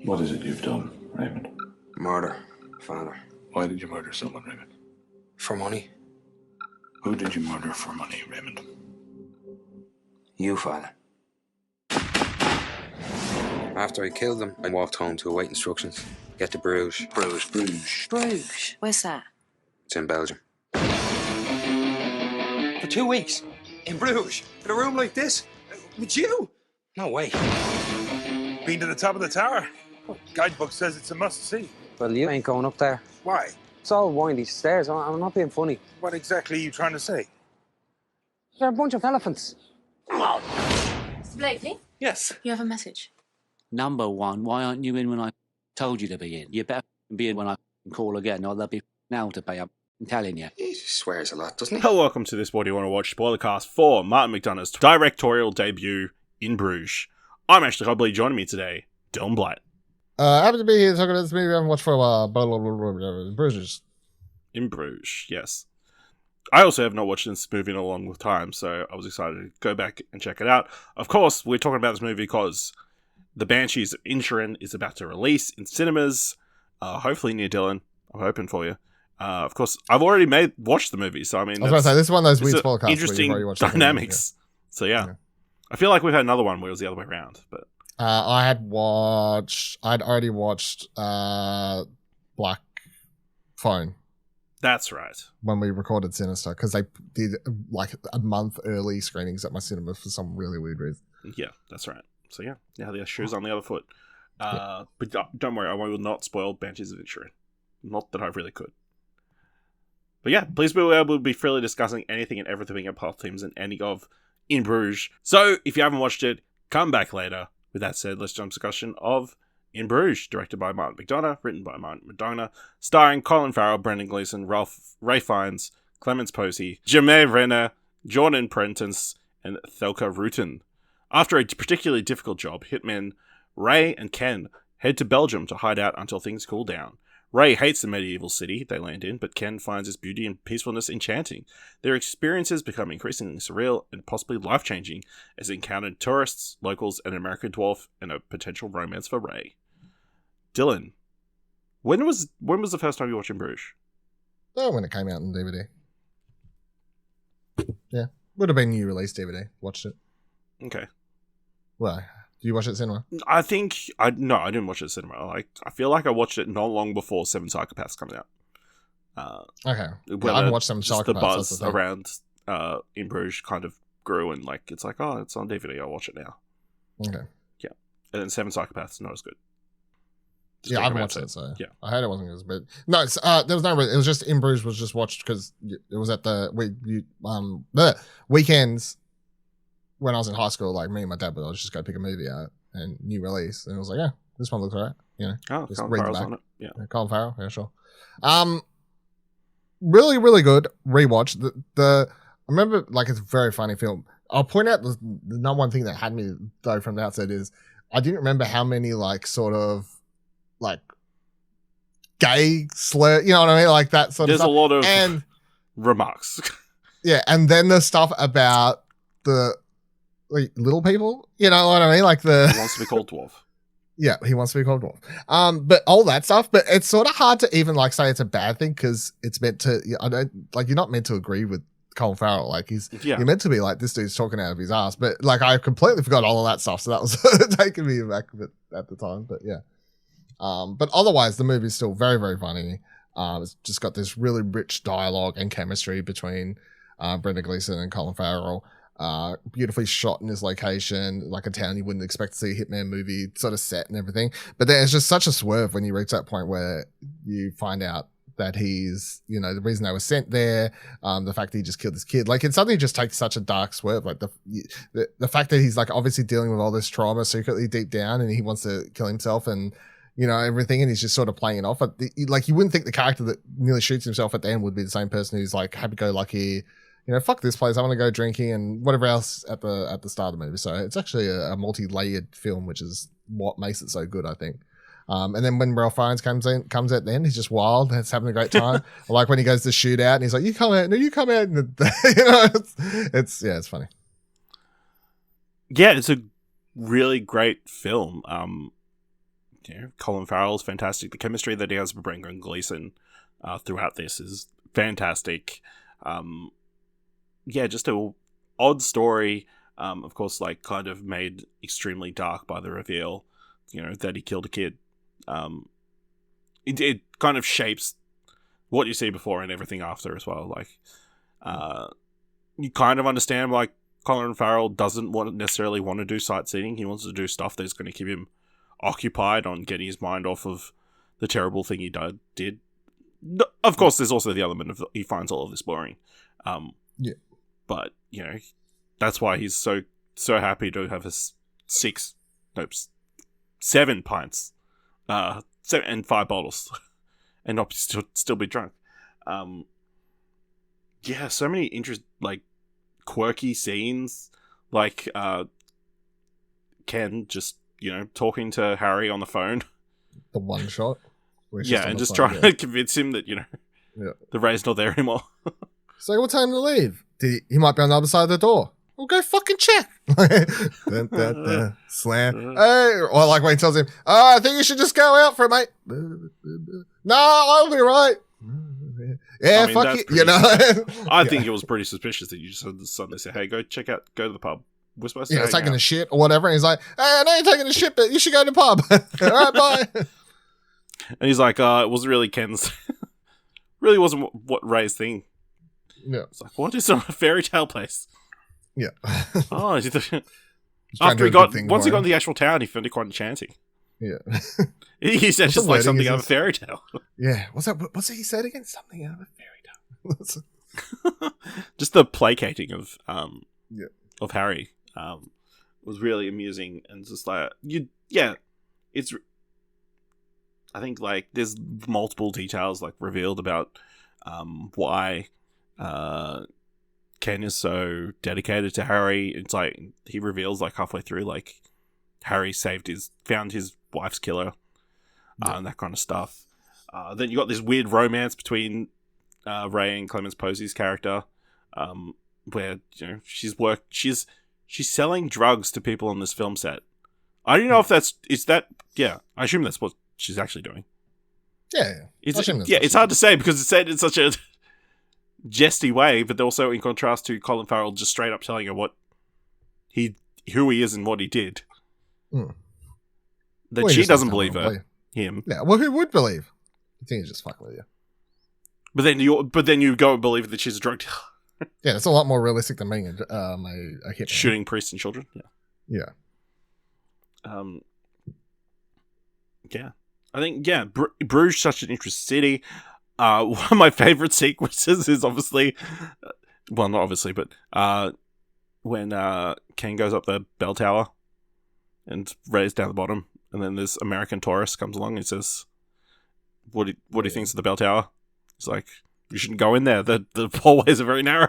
What is it you've done, Raymond? Murder, Father. Why did you murder someone, Raymond? For money. Who did you murder for money, Raymond? You, Father. After I killed them, I walked home to await instructions. Get to Bruges. Bruges? Where's that? It's in Belgium. For 2 weeks? In Bruges? In a room like this? With you? No way. Been to the top of the tower? Guidebook says it's a must-see. Well, you ain't going up there. Why? It's all windy stairs. I'm not being funny. What exactly are you trying to say? They're a bunch of elephants. Mr. Blakely, Yes. you have a message. Number one, why aren't you in when I told you to be in? You better be in when I call again, or there'll be now to pay up. I'm telling you. He swears a lot, doesn't he? Hello, welcome to this What Do You Want to Watch Spoilercast for Martin McDonagh's directorial debut in Bruges. I'm Ashley Hobley, joining me today, Dylan Blight. Happy to be here talking about this movie I haven't watched for a while. Bruges. In Bruges, yes. I also have not watched this movie in a long time, so I was excited to go back and check it out. Of course, we're talking about this movie because the Banshees of Inisherin is about to release in cinemas, hopefully near Dylan. I'm hoping for you. Of course, I've already watched the movie, so I mean... I was going to say, this is one of those weird spoilcasts interesting where you've already watched dynamics. So yeah. I feel like we've had another one where it was the other way around, but... I'd already watched Black Phone. That's right. When we recorded Sinister, because they did like a month early screenings at my cinema for some really weird reason. Yeah, that's right. So yeah, now the shoe's on the other foot. But don't worry, I will not spoil Banshees of Inisherin. Not that I really could. But yeah, please be aware we'll be freely discussing anything and everything at plot themes and ending of In Bruges. So if you haven't watched it, come back later. With that said, let's jump to discussion of In Bruges, directed by Martin McDonagh, written by Martin McDonagh, starring Colin Farrell, Brendan Gleeson, Ray Fiennes, Clémence Poésy, Jérémie, Renier, Jordan Prentice, and Thekla Reuten. After a particularly difficult job, hitmen Ray and Ken head to Belgium to hide out until things cool down. Ray hates the medieval city they land in, but Ken finds its beauty and peacefulness enchanting. Their experiences become increasingly surreal and possibly life-changing as they encounter tourists, locals, an American dwarf, and a potential romance for Ray. Dylan, when was the first time you watched In Bruges? Oh, when it came out on DVD. Yeah, would have been new release DVD. Watched it. Okay. Well, do you watch it at cinema? I didn't watch it at cinema. I feel like I watched it not long before Seven Psychopaths comes out. Okay. I haven't watched Seven Psychopaths. The buzz around In Bruges kind of grew, and it's like, oh, it's on DVD. I'll watch it now. Okay. Yeah, and then Seven Psychopaths not as good. I haven't watched it, so yeah, I heard it wasn't as good. No, there was no. It was just In Bruges was just watched because it was at the weekends. When I was in high school, like me and my dad would just go pick a movie out and new release, and I was like, yeah, this one looks alright. You know, just Colin Farrell's on it. Yeah, Colin Farrell, yeah, sure. Really, really good rewatch. I remember, like, it's a very funny film. I'll point out the number one thing that had me though from the outset is I didn't remember how many like sort of like gay slur, you know what I mean, like that sort of stuff. There's a lot of remarks. Yeah, and then the stuff about the little people, you know what I mean? Like He wants to be called dwarf. Yeah, he wants to be called dwarf. But all that stuff, but it's sort of hard to even like say it's a bad thing because it's meant to, you're not meant to agree with Colin Farrell. Like you're meant to be like, this dude's talking out of his ass. But like, I completely forgot all of that stuff. So that was taking me back a bit at the time, but yeah. But otherwise the movie's still very, very funny. It's just got this really rich dialogue and chemistry between Brendan Gleeson and Colin Farrell. Beautifully shot in his location, like a town you wouldn't expect to see a Hitman movie sort of set and everything. But there's just such a swerve when you reach that point where you find out that he's, the reason they were sent there, the fact that he just killed this kid. Like, it suddenly just takes such a dark swerve. Like the fact that he's like obviously dealing with all this trauma secretly deep down and he wants to kill himself and, everything, and he's just sort of playing it off. But like, you wouldn't think the character that nearly shoots himself at the end would be the same person who's like happy-go-lucky, fuck this place, I want to go drinking and whatever else at the start of the movie. So it's actually a multi-layered film, which is what makes it so good, I think. And then when Ralph Fiennes comes at the end, he's just wild and he's having a great time. Like when he goes to shoot out and he's like, you come out. And it's funny. Yeah, it's a really great film. Colin Farrell's fantastic. The chemistry that he has with Brendan Gleeson throughout this is fantastic. Just a odd story. Of course, like kind of made extremely dark by the reveal, that he killed a kid. It kind of shapes what you see before and everything after as well. Like, you kind of understand why Colin Farrell doesn't necessarily want to do sightseeing. He wants to do stuff that's going to keep him occupied on getting his mind off of the terrible thing he did. Of course, there's also the element of he finds all of this boring. But, that's why he's so happy to have 7 pints, 7 and 5 bottles, and not still be drunk. So many quirky scenes, like Ken just talking to Harry on the phone, the one shot, and just trying to convince him that the Ray's not there anymore. So what time to leave? He might be on the other side of the door. We'll go fucking check. Slam. Hey, or like when he tells him, I think you should just go out for it, mate. No, I'll be right. Yeah, fuck it. I think it was pretty suspicious that you just suddenly say, hey, go to the pub. We're supposed to taking a shit or whatever. And he's like, hey, I know you're taking a shit, but you should go to the pub. All right, bye. And he's like, it wasn't really Ken's. Really wasn't what Ray's thing. Yeah. It's like, what is a fairy tale place? Yeah. Once he got to the actual town, he found it quite enchanting. Yeah. He said just like something out of a fairy tale. Yeah. What's it he said again? Something out of a fairy tale. Just the placating of Harry was really amusing, and just like it's. I think like there's multiple details like revealed about why Ken is so dedicated to Harry. It's like he reveals like halfway through like Harry found his wife's killer, and that kind of stuff. Then you got this weird romance between Ray and Clémence Poséy's character, where she's selling drugs to people on this film set. I don't know if I assume that's what she's actually doing. It's hard to say because it's said in such a jesty way, but also in contrast to Colin Farrell just straight up telling her who he is and what he did. That she doesn't believe him. Yeah, well, who would believe? You think he's just fucking with you. But then you go and believe that she's a drug dealer. Yeah, it's a lot more realistic than being a hitman. Shooting priests and children. Yeah. I think Bruges is such an interesting city. One of my favorite sequences is obviously, well, not obviously, but when Ken goes up the bell tower and Ray's down the bottom, and then this American tourist comes along and says, "What do you think of the bell tower?" He's like, "You shouldn't go in there. The hallways are very narrow."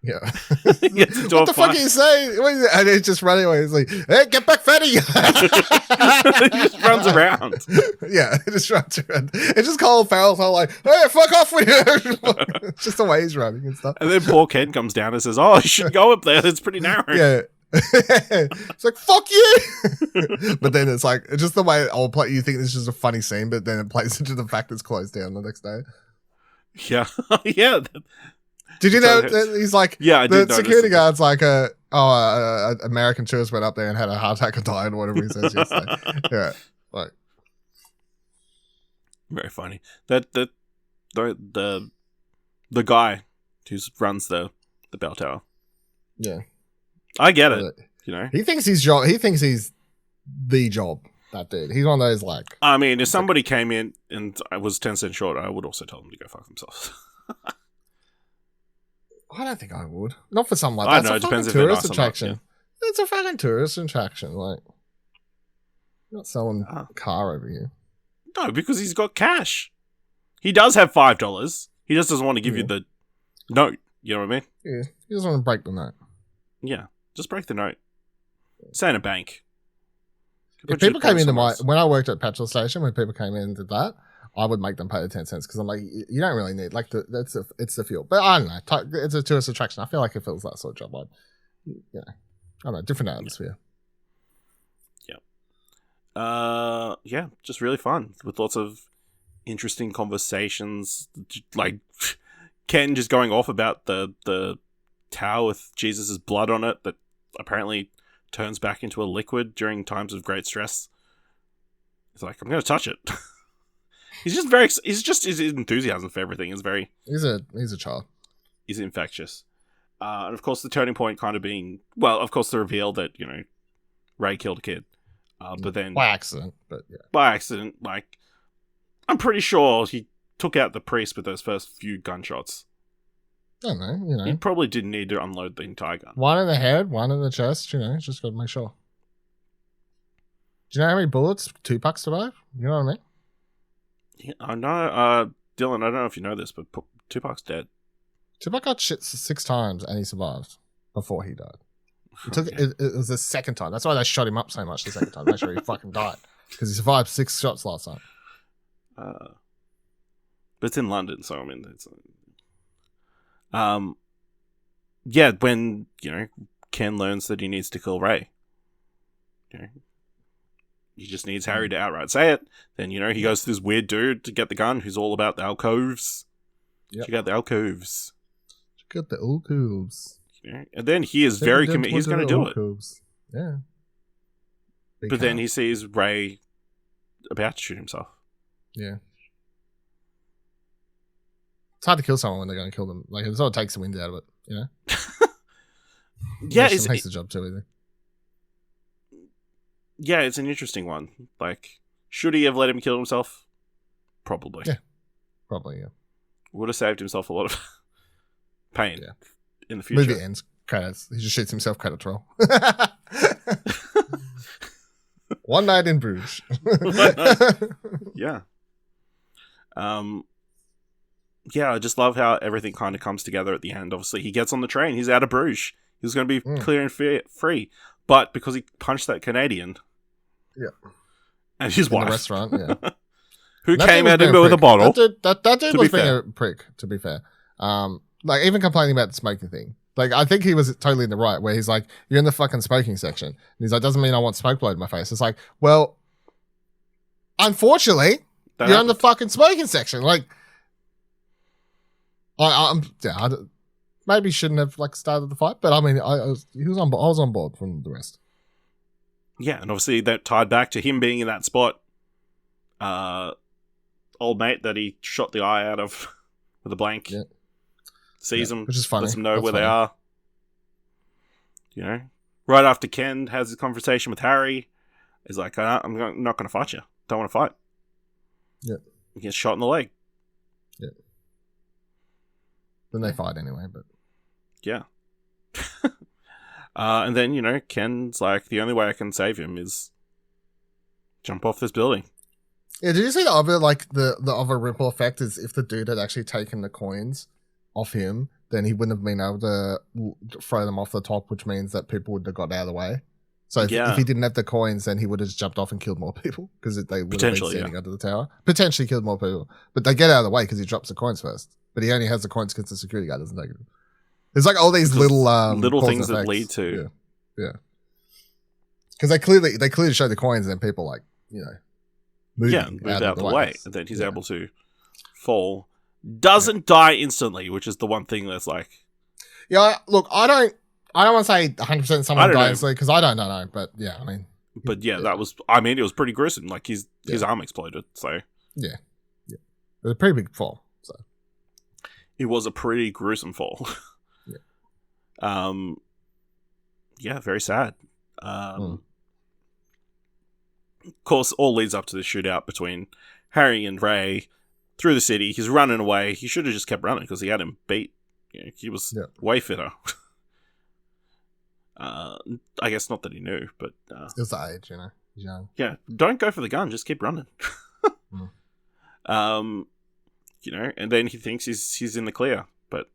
Yeah. What the fuck are you saying? And he's just running away. He's like, hey, get back, fatty. He just runs around. Yeah, he just runs around. It's just Colin Farrell's all like, hey, fuck off with you. It's just the way he's running and stuff. And then poor Ken comes down and says, oh, you shouldn't go up there. It's pretty narrow. Yeah. It's like, fuck you. But then it's like, it's just the way I'll play. You think this is a funny scene, but then it plays into the fact it's closed down the next day. Yeah. Yeah. Did you know he's like, the security guard's like an American tourist went up there and had a heart attack or died or whatever he says yesterday. Yeah, like very funny. That the guy who runs the bell tower. Yeah, I get it. He thinks he's the job. That dude. He's one of those like. I mean, if somebody came in and I was 10 cents short, I would also tell them to go fuck themselves. I don't think I would. Not for something like that. I know, it depends if they're nice attraction. Or not, yeah. It's a fucking tourist attraction. Like, not selling a car over here. No, because he's got cash. He does have $5. He just doesn't want to give you the note. You know what I mean? Yeah, he doesn't want to break the note. Yeah, just break the note. Say in a bank. If people came into when I worked at petrol station, when people came in and did that, I would make them pay the 10 cents because I'm like, you don't really need it's the fuel. But I don't know, it's a tourist attraction. I feel like if it was that sort of job, I don't know, different atmosphere. Yeah, just really fun with lots of interesting conversations. Like Ken just going off about the tower with Jesus' blood on it that apparently turns back into a liquid during times of great stress. He's like, I'm going to touch it. His enthusiasm for everything is very... He's a child. He's infectious. And of course the turning point kind of being, well, of course the reveal that, Ray killed a kid. But then... By accident, but yeah. By accident, like, I'm pretty sure he took out the priest with those first few gunshots. I don't know, He probably didn't need to unload the entire gun. One in the head, one in the chest, just got to make sure. Do you know how many bullets Tupac survived? You know what I mean? Yeah, I know, Dylan, I don't know if you know this, but Tupac's dead. Tupac got shit 6 times and he survived before he died. It was the second time. That's why they shot him up so much the second time. Make sure he fucking died. Because he survived 6 shots last time. But it's in London, so I mean, it's... yeah, when, Ken learns that he needs to kill Ray. He just needs Harry to outright say it. Then, he goes to this weird dude to get the gun who's all about the alcoves. Yep. Check out the alcoves. Check out the alcoves. And then he is very committed. He's going to do it. Yeah. But then he sees Ray about to shoot himself. Yeah. It's hard to kill someone when they're going to kill them. Like, it sort of takes the wind out of it, Yeah, it makes the job too easy. Yeah, it's an interesting one. Like, should he have let him kill himself? Probably. Yeah. Probably, yeah. Would have saved himself a lot of pain in the future. Movie ends. Credits. He just shoots himself. Credits roll. One night in Bruges. Yeah. Yeah, I just love how everything kind of comes together at the end. Obviously, he gets on the train. He's out of Bruges. He was going to be clear and free. But because he punched that Canadian... Yeah. And his wife. In the restaurant, yeah. Who came at him with a bottle. That dude was being a prick, to be fair. Like, even complaining about the smoking thing. Like, I think he was totally in the right, where he's like, you're in the fucking smoking section. And he's like, doesn't mean I want smoke blowed in my face. It's like, well, unfortunately, you're in the fucking smoking section. Like, maybe shouldn't have, like, started the fight, but I mean, I was on board from the rest. Yeah, and obviously that tied back to him being in that spot. Old mate that he shot the eye out of with a blank. Yeah. Sees them, which is funny. Lets them know where they are. Right after Ken has a conversation with Harry, he's like, I'm not going to fight you. Don't want to fight. Yeah. He gets shot in the leg. Yeah. Then they fight anyway, but... Yeah. And then, Ken's like, the only way I can save him is jump off this building. Yeah, did you see the other ripple effect is if the dude had actually taken the coins off him, then he wouldn't have been able to throw them off the top, which means that people would have got out of the way. So if he didn't have the coins, then he would have just jumped off and killed more people because they would have been standing under the tower. Potentially killed more people. But they get out of the way because he drops the coins first. But he only has the coins because the security guard doesn't take it. There's like all these little things that lead to... Yeah. Because they clearly show the coins and then people move out of the way. And then he's able to fall. Doesn't die instantly, which is the one thing that's like... Yeah, look, I don't want to say 100% someone dies instantly because I don't know, but yeah, I mean... But yeah, that was... I mean, it was pretty gruesome. Like, his arm exploded, so... Yeah. It was a pretty big fall, so... It was a pretty gruesome fall. Yeah. Yeah, very sad. Of course, all leads up to the shootout between Harry and Ray through the city. He's running away. He should have just kept running because he had him beat. He was way fitter. I guess not that he knew, but... it was the age, He's young. Yeah, don't go for the gun. Just keep running. And then he thinks he's in the clear, but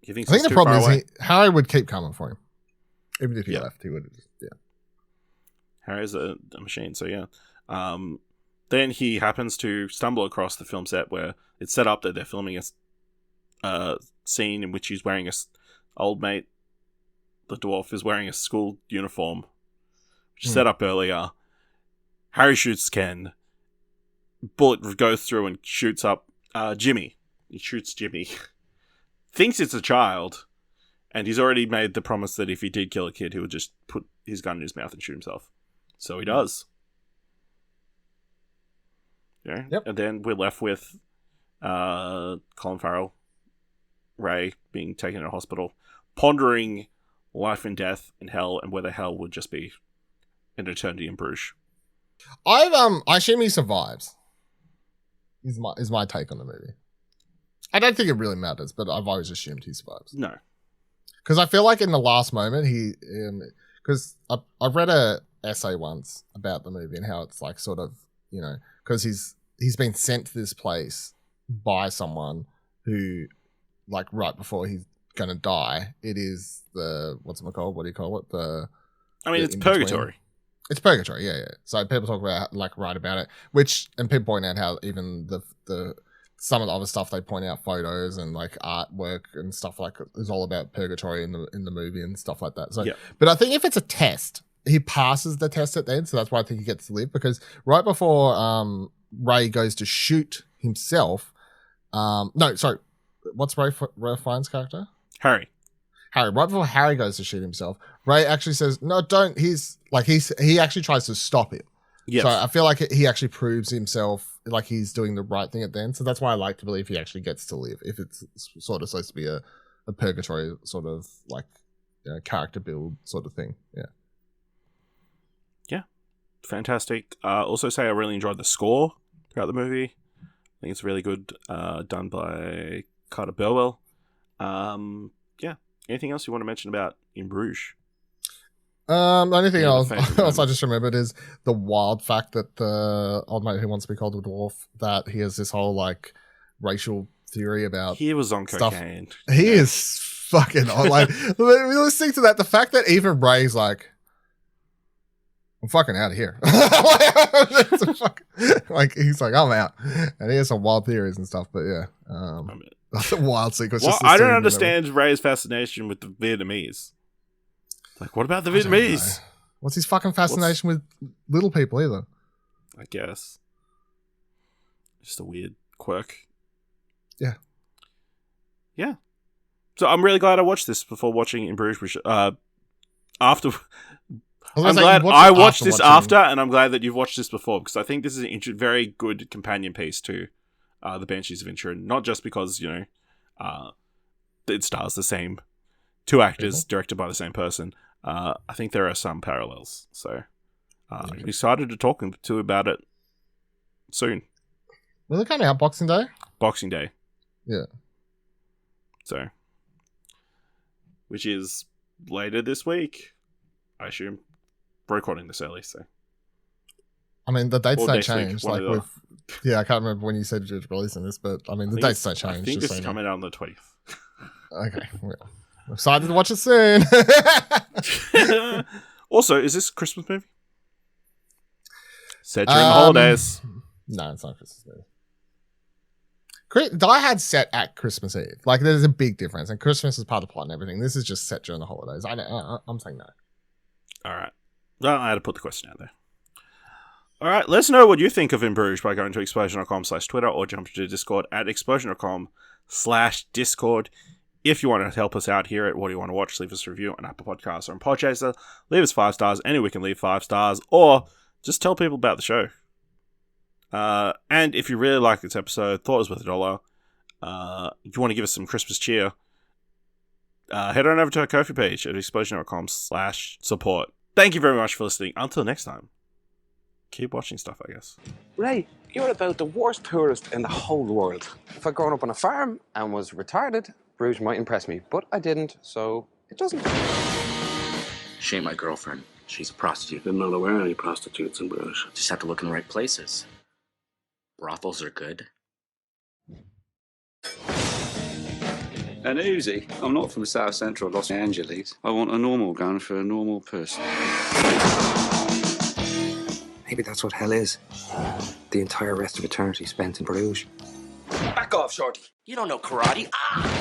he thinks he's too far away. I think the problem is Harry would keep coming for him. Even if he left, he would have just, Harry's a machine, so yeah. Then he happens to stumble across the film set where it's set up that they're filming a scene in which he's wearing old mate, the dwarf, is wearing a school uniform, which is set up earlier. Harry shoots Ken. Bullet goes through and shoots up Jimmy. He shoots Jimmy. Thinks it's a child. And he's already made the promise that if he did kill a kid, he would just put his gun in his mouth and shoot himself. So he does. Yeah. Yep. And then we're left with Colin Farrell, Ray being taken to hospital, pondering life and death in hell and whether hell would just be an eternity in Bruges. I assume he survives. Is my take on the movie. I don't think it really matters, but I've always assumed he survives. No. Because I feel like in the last moment, because I've read a essay once about the movie and how it's like sort of, you know, because he's been sent to this place by someone who, like, right before he's gonna die, it is what's it called? What do you call it? It's purgatory. It's purgatory, yeah. So people talk about, like, write about it, and people point out how even the some of the other stuff they point out, photos and like artwork and stuff like it, is all about purgatory in the movie and stuff like that. So, yeah. But I think if it's a test, he passes the test at the end, so that's why I think he gets to live, because right before Ray goes to shoot himself, what's Ray Fiennes' character? Harry. Right before Harry goes to shoot himself, Ray actually says, "No, don't." He actually tries to stop him. Yes. So I feel like he actually proves himself like he's doing the right thing at the end. So that's why I like to believe he actually gets to live, if it's sort of supposed to be a purgatory sort of like, you know, character build sort of thing. Yeah. Yeah. Fantastic. Also say I really enjoyed the score throughout the movie. I think it's really good, done by Carter Burwell. Yeah. Anything else you want to mention about In Bruges? The only thing else I just remembered is the wild fact that the old mate who wants to be called a dwarf, that he has this whole like racial theory about. He was on stuff. cocaine. He is fucking odd. Like, listening to that, the fact that even Ray's like, I'm fucking out of here. Like, he's like, I'm out, and he has some wild theories and stuff. But yeah, that's a wild sequence. Well, I don't understand Ray's fascination with the Vietnamese. Like, what about the Vietnamese? What's his fucking fascination with little people either? I guess. Just a weird quirk. Yeah. Yeah. So I'm really glad I watched this before watching In Bruges. After... I'm glad I watched this after, and I'm glad that you've watched this before, because I think this is a very good companion piece to the Banshees of Inisherin. Not just because, you know, it stars the same two actors, directed by the same person. I think there are some parallels. So I'm excited to talk to about it soon. Will it come out Boxing Day? Boxing Day. Yeah. So, which is later this week, I assume. We're recording this early, so. I mean, the dates don't change. Like I can't remember when you said you're releasing this, but I mean, the dates don't change. I think this is coming out on the 20th. Okay. Well, I'm excited to watch it soon. Also, is this a Christmas movie? Set during the holidays. No, it's not a Christmas movie. Die Hard's set at Christmas Eve. Like, there's a big difference, and Christmas is part of the plot and everything. This is just set during the holidays. I'm saying no. All right. Well, I had to put the question out there. All right, let us know what you think of In Bruges by going to explosion.com/Twitter or jump to Discord at explosion.com/Discord. If you want to help us out here at What Do You Want to Watch, leave us a review on Apple Podcasts or on Podchaser. Leave us 5 stars. Anywhere we can leave 5 stars, or just tell people about the show. And if you really like this episode, thought it was worth $1, if you want to give us some Christmas cheer, head on over to our Ko-fi page at explosion.com/support. Thank you very much for listening. Until next time, keep watching stuff, I guess. Ray, you're about the worst tourist in the whole world. If I'd grown up on a farm and was retarded, Bruges might impress me, but I didn't, so it doesn't. She ain't my girlfriend. She's a prostitute. I'm not aware of any prostitutes in Bruges. Just have to look in the right places. Brothels are good. An Uzi? I'm not from South Central Los Angeles. I want a normal gun for a normal person. Maybe that's what hell is. The entire rest of eternity spent in Bruges. Back off, shorty. You don't know karate. Ah!